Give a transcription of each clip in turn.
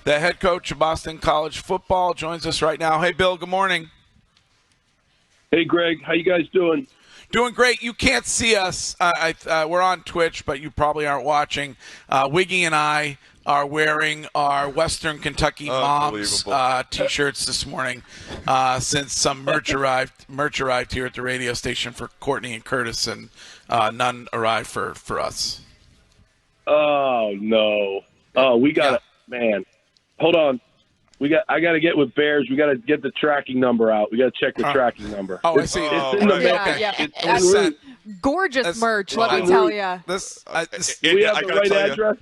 the head coach of Boston College football, joins us right now. Hey, Bill, good morning. Hey, Greg. How you guys doing? Doing great. You can't see us. We're on Twitch, but you probably aren't watching. Wiggy and I are wearing our Western Kentucky Moms T-shirts this morning since some merch arrived here at the radio station for Courtney and Curtis, and none arrived for us. Oh, no. Oh, we got to – man, hold on. I got to get with Bears. We got to get the tracking number out. We got to check the tracking number. Oh, I see. It's in the mail. Yeah. Gorgeous merch, let me tell you. Do we have the right address?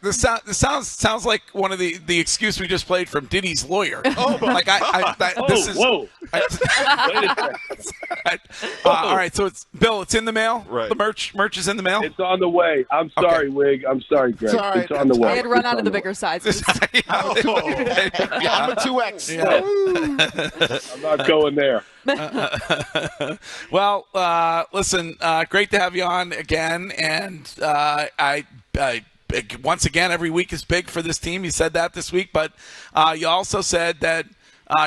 This sounds like one of the excuse we just played from Diddy's lawyer. Oh, like whoa! Wait a second. All right, so it's Bill. It's in the mail. Right. The merch is in the mail. It's on the way. I'm sorry, Wig. I'm sorry, Greg. It's on the way. I had run out of the bigger sizes. I'm a 2X. Yeah. I'm not going there. Well, listen, great to have you on again, and once again, every week is big for this team. You said that this week, but you also said that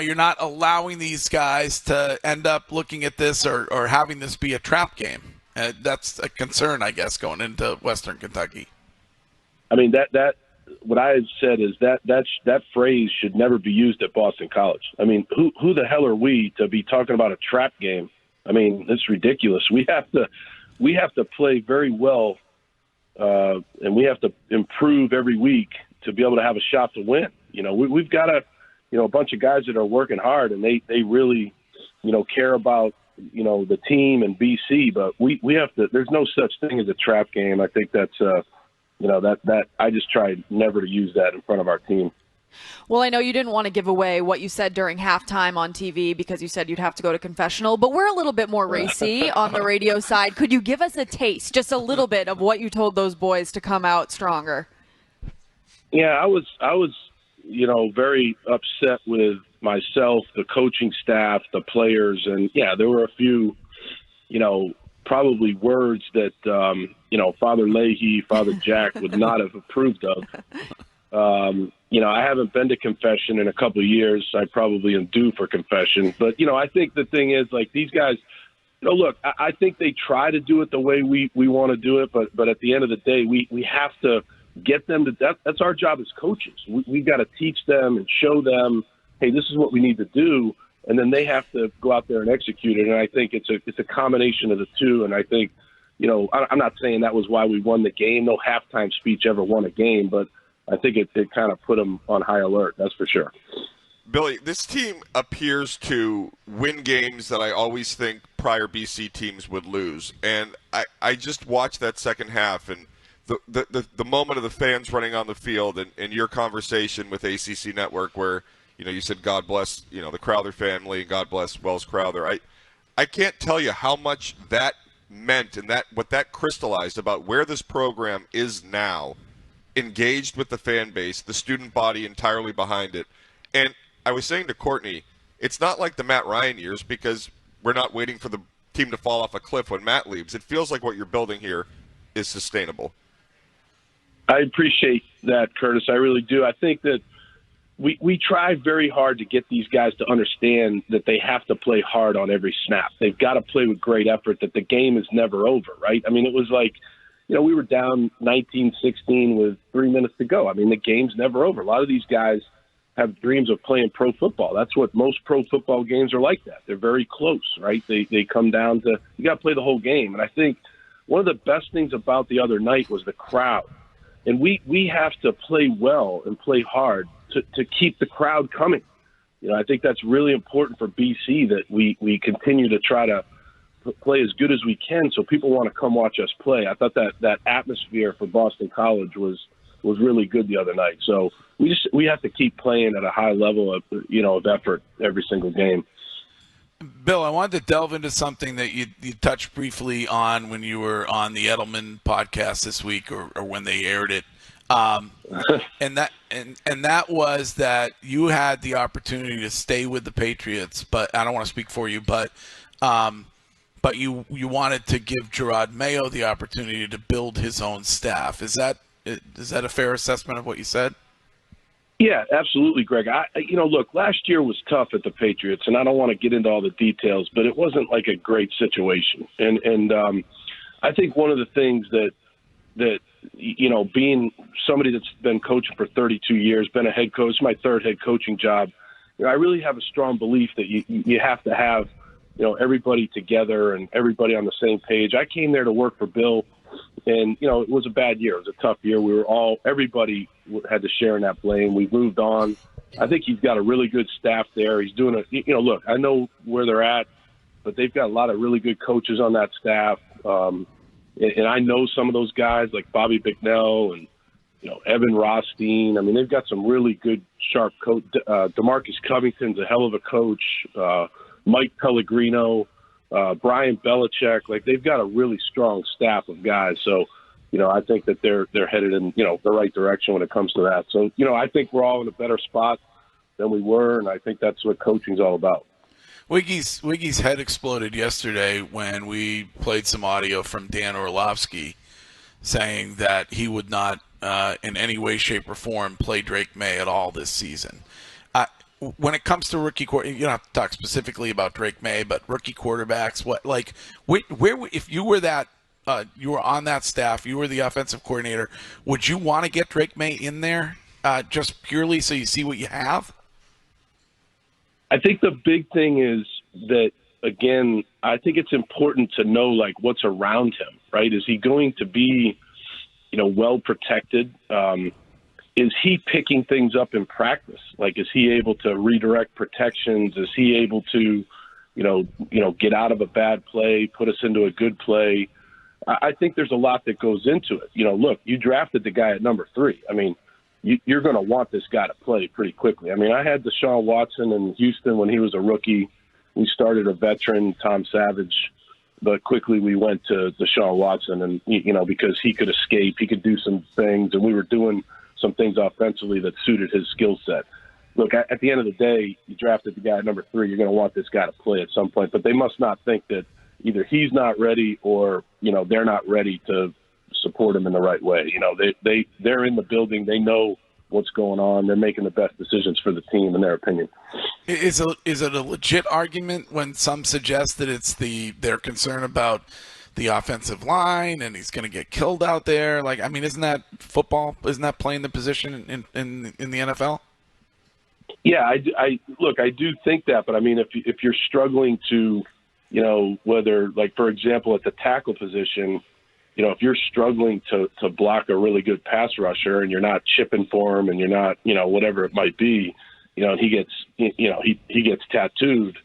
you're not allowing these guys to end up looking at this or having this be a trap game. That's a concern, I guess, going into Western Kentucky. I mean, that what I had said is that phrase should never be used at Boston College. I mean, who the hell are we to be talking about a trap game? I mean, it's ridiculous. We have to play very well. And we have to improve every week to be able to have a shot to win. You know, we've got a bunch of guys that are working hard, and they really, care about, the team and BC. But we have to. There's no such thing as a trap game. I think that's, that I just try never to use that in front of our team. Well, I know you didn't want to give away what you said during halftime on TV because you said you'd have to go to confessional, but we're a little bit more racy on the radio side. Could you give us a taste, just a little bit, of what you told those boys to come out stronger? Yeah, I was, very upset with myself, the coaching staff, the players, and yeah, there were a few, probably words that, Father Leahy, Father Jack would not have approved of. I haven't been to confession in a couple of years. I probably am due for confession. But, I think the thing is, like, these guys, look, I think they try to do it the way we want to do it. But at the end of the day, we have to get them to – that's our job as coaches. We've got to teach them and show them, hey, this is what we need to do. And then they have to go out there and execute it. And I think it's a combination of the two. And I think, I'm not saying that was why we won the game. No halftime speech ever won a game. But I think it kind of put them on high alert, that's for sure. Billy, this team appears to win games that I always think prior BC teams would lose. And I just watched that second half, and the moment of the fans running on the field and your conversation with ACC Network where, you said God bless, the Crowther family, God bless Wells Crowther. I can't tell you how much that meant and what that crystallized about where this program is now, engaged with the fan base, the student body entirely behind it. And I was saying to Courtney, it's not like the Matt Ryan years because we're not waiting for the team to fall off a cliff when Matt leaves. It feels like what you're building here is sustainable. I appreciate that, Curtis. I really do. I think that we try very hard to get these guys to understand that they have to play hard on every snap. They've got to play with great effort, that the game is never over, right? I mean, it was like, we were down 19-16 with 3 minutes to go. I mean, the game's never over. A lot of these guys have dreams of playing pro football. That's what most pro football games are like that. They're very close, right? They come down to, you got to play the whole game. And I think one of the best things about the other night was the crowd. And we have to play well and play hard to keep the crowd coming. I think that's really important for BC, that we continue to try to play as good as we can so people want to come watch us play. I thought that atmosphere for Boston College was really good the other night. So we have to keep playing at a high level of effort every single game. Bill, I wanted to delve into something that you touched briefly on when you were on the Edelman podcast this week, or when they aired it. And that was that you had the opportunity to stay with the Patriots, but I don't want to speak for you, but you wanted to give Gerard Mayo the opportunity to build his own staff. Is that a fair assessment of what you said? Yeah, absolutely, Greg. Look, last year was tough at the Patriots, and I don't want to get into all the details, but it wasn't like a great situation. And I think one of the things that being somebody that's been coaching for 32 years, been a head coach, my third head coaching job, I really have a strong belief that you have to have, everybody together and everybody on the same page. I came there to work for Bill, and, it was a bad year. It was a tough year. Everybody had to share in that blame. We moved on. I think he's got a really good staff there. He's doing look, I know where they're at, but they've got a lot of really good coaches on that staff. And I know some of those guys like Bobby Bicknell and, Evan Rothstein. I mean, they've got some really good, sharp coach. DeMarcus Covington's a hell of a coach. Mike Pellegrino, Brian Belichick. Like, they've got a really strong staff of guys. So, I think that they're headed in, the right direction when it comes to that. So, I think we're all in a better spot than we were, and I think that's what coaching's all about. Wiggy's head exploded yesterday when we played some audio from Dan Orlovsky saying that he would not, in any way, shape, or form, play Drake May at all this season. When it comes to rookie quarterback, you don't have to talk specifically about Drake May, but rookie quarterbacks, where if you were that, you were on that staff, you were the offensive coordinator, would you want to get Drake May in there just purely so you see what you have? I think the big thing is that, again, I think it's important to know, what's around him, right? Is he going to be, well protected? Is he picking things up in practice? Is he able to redirect protections? Is he able to, get out of a bad play, put us into a good play? I think there's a lot that goes into it. Look, you drafted the guy at number 3. I mean, you're going to want this guy to play pretty quickly. I mean, I had Deshaun Watson in Houston when he was a rookie. We started a veteran, Tom Savage, but quickly we went to Deshaun Watson, and because he could escape, he could do some things, and we were doing some things offensively that suited his skill set. Look, at the end of the day, you drafted the guy at number 3. You're going to want this guy to play at some point, but they must not think that either he's not ready or they're not ready to support him in the right way. They're in the building. They know what's going on. They're making the best decisions for the team, in their opinion. Is it a legit argument when some suggest that it's their concern about the offensive line and he's going to get killed out there? Isn't that football? Isn't that playing the position in the NFL? Yeah, I do think that, but if you're struggling to, whether for example at the tackle position, if you're struggling to block a really good pass rusher and you're not chipping for him and you're not, whatever it might be, and he gets, he gets tattooed,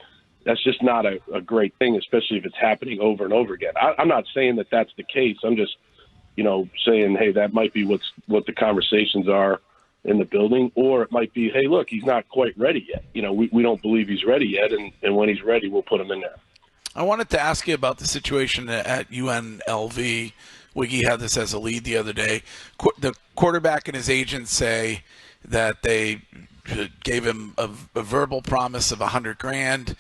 that's just not a great thing, especially if it's happening over and over again. I'm not saying that that's the case. I'm just, saying, hey, that might be what the conversations are in the building, or it might be, hey, look, he's not quite ready yet. We don't believe he's ready yet, and when he's ready, we'll put him in there. I wanted to ask you about the situation at UNLV. Wiggy had this as a lead the other day. The quarterback and his agent say that they gave him a verbal promise of $100,000. It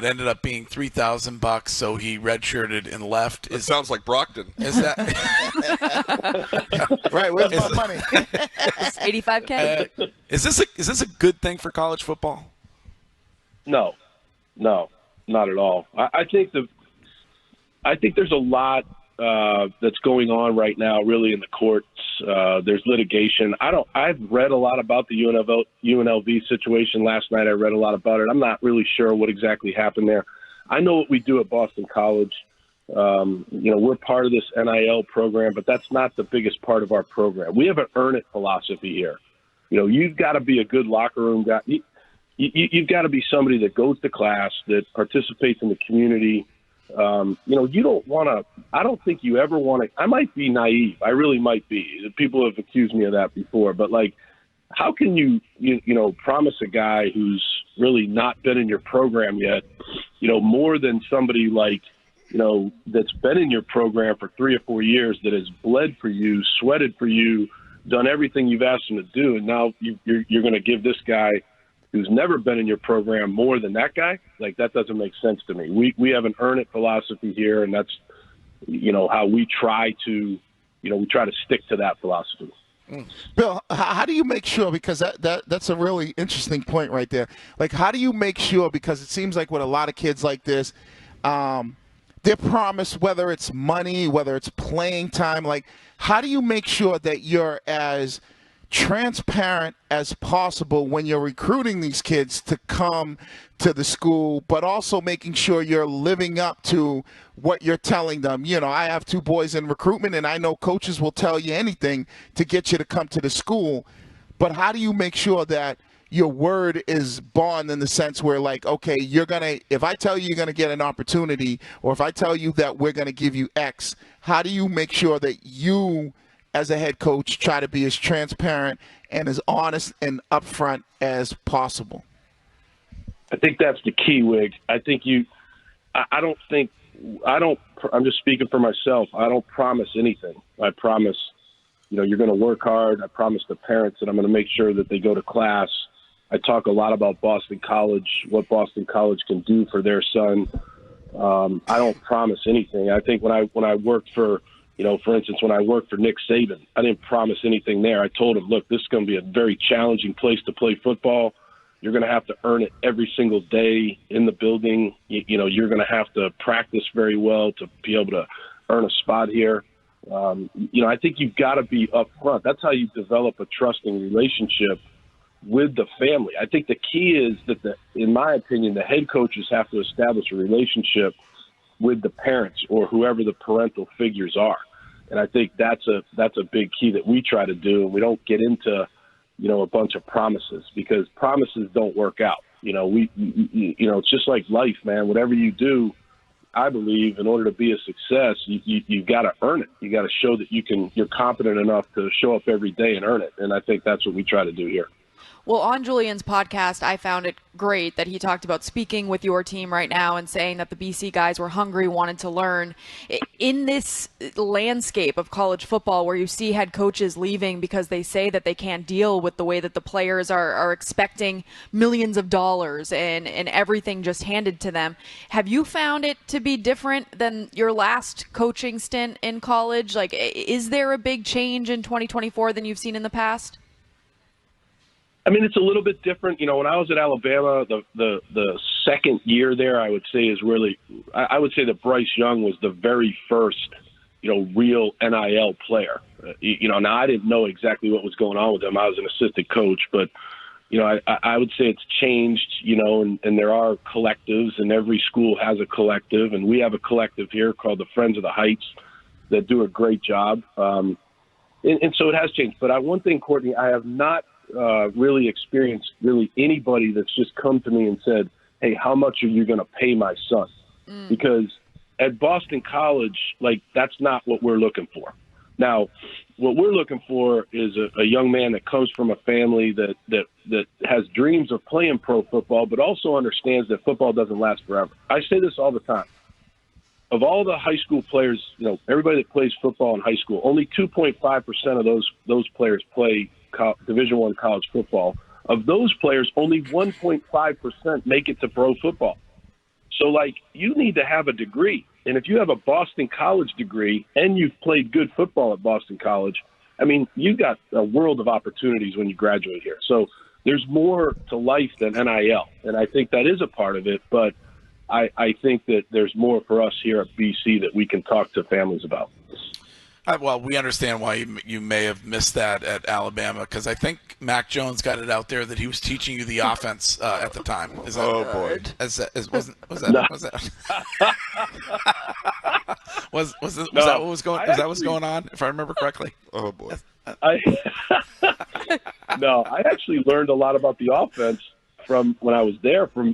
ended up being $3,000, so he redshirted and left. It sounds like Brockton. Is that right? Where's my money? $85K. Is this a good thing for college football? No, not at all. I think there's a lot that's going on right now, really, in the courts. There's litigation. I've read a lot about the UNLV situation last night. I read a lot about it. I'm not really sure what exactly happened there. I know what we do at Boston College. We're part of this NIL program, but that's not the biggest part of our program. We have an earn it philosophy here. You've got to be a good locker room guy. You've got to be somebody that goes to class, that participates in the community. You don't want to – I don't think you ever want to – I might be naive. I really might be. People have accused me of that before. But, how can you promise a guy who's really not been in your program yet, more than somebody that's been in your program for 3 or 4 years, that has bled for you, sweated for you, done everything you've asked him to do, and now you're going to give this guy who's never been in your program more than that guy? That doesn't make sense to me. We have an earn it philosophy here, and that's, how we try to, we try to stick to that philosophy. Bill, how do you make sure, because that's a really interesting point right there. Like, how do you make sure, because it seems like with a lot of kids like this, they're promised, whether it's money, whether it's playing time, like, how do you make sure that you're as transparent as possible when you're recruiting these kids to come to the school, but also making sure you're living up to what you're telling them? You know, I have 2 boys in recruitment, and I know coaches will tell you anything to get you to come to the school. But how do you make sure that your word is bond in the sense where, like, okay, if I tell you you're going to get an opportunity, or if I tell you that we're going to give you X, how do you make sure that you, as a head coach, try to be as transparent and as honest and upfront as possible? I think that's the key, Wig. I think I'm just speaking for myself. I don't promise anything. I promise, you're going to work hard. I promise the parents that I'm going to make sure that they go to class. I talk a lot about Boston College, what Boston College can do for their son. I don't promise anything. I think when I worked for, for instance, when I worked for Nick Saban, I didn't promise anything there. I told him, look, this is going to be a very challenging place to play football. You're going to have to earn it every single day in the building. You're going to have to practice very well to be able to earn a spot here. I think you've got to be upfront. That's how you develop a trusting relationship with the family. I think the key is that, in my opinion, the head coaches have to establish a relationship with the parents or whoever the parental figures are. And I think that's a big key that we try to do. And we don't get into a bunch of promises, because promises don't work out. It's just like life, man. Whatever you do, I believe, in order to be a success, you've got to earn it. You got to show that you're competent enough to show up every day and earn it. And I think that's what we try to do here. Well, on Julian's podcast, I found it great that he talked about speaking with your team right now and saying that the BC guys were hungry, wanted to learn. In this landscape of college football where you see head coaches leaving because they say that they can't deal with the way that the players are expecting millions of dollars and everything just handed to them, have you found it to be different than your last coaching stint in college? Like, is there a big change in 2024 than you've seen in the past? I mean, it's a little bit different. When I was at Alabama, the second year there, I would say is really, I would say that Bryce Young was the very first, real NIL player. Now I didn't know exactly what was going on with him. I was an assistant coach, but, I would say it's changed, and there are collectives, and every school has a collective, and we have a collective here called the Friends of the Heights that do a great job. And so it has changed. But one thing, Courtney, I have not really experienced anybody that's just come to me and said, hey, how much are you going to pay my son? Because at Boston College, that's not what we're looking for. Now, what we're looking for is a young man that comes from a family that has dreams of playing pro football, but also understands that football doesn't last forever. I say this all the time. Of all the high school players, everybody that plays football in high school, only 2.5% of those players play Division I college football. Of those players, only 1.5% make it to pro football. So, you need to have a degree. And if you have a Boston College degree and you've played good football at Boston College, I mean, you've got a world of opportunities when you graduate here. So there's more to life than NIL. And I think that is a part of it. But I think that there's more for us here at BC that we can talk to families about. Well, we understand why you may have missed that at Alabama, because I think Mac Jones got it out there that he was teaching you the offense at the time. Is that, oh boy! Was that what was going on? If I remember correctly. Oh boy! No, I actually learned a lot about the offense from when I was there from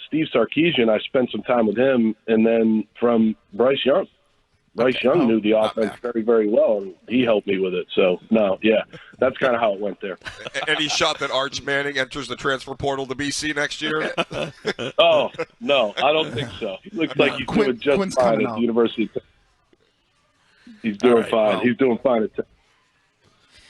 Steve Sarkisian. I spent some time with him, and then from Bryce Young. Bryce Young knew the offense very, very well, and he helped me with it. So, that's kind of how it went there. Any shot that Arch Manning enters the transfer portal to BC next year? Oh, no, I don't think so. He looks like he's doing just fine at the University. He's doing fine. Well, he's doing fine at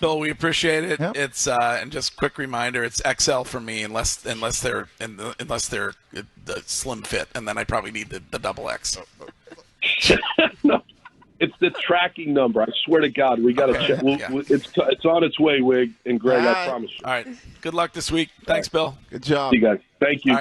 Bill, we appreciate it. Yep. It's and just quick reminder, it's XL for me unless they're the slim fit, and then I probably need the double X. No. It's the tracking number. I swear to God, we got to check. It's on its way, Wig and Greg. I promise you. All right. Good luck this week. Thanks, Bill. Good job. See you guys. Thank you.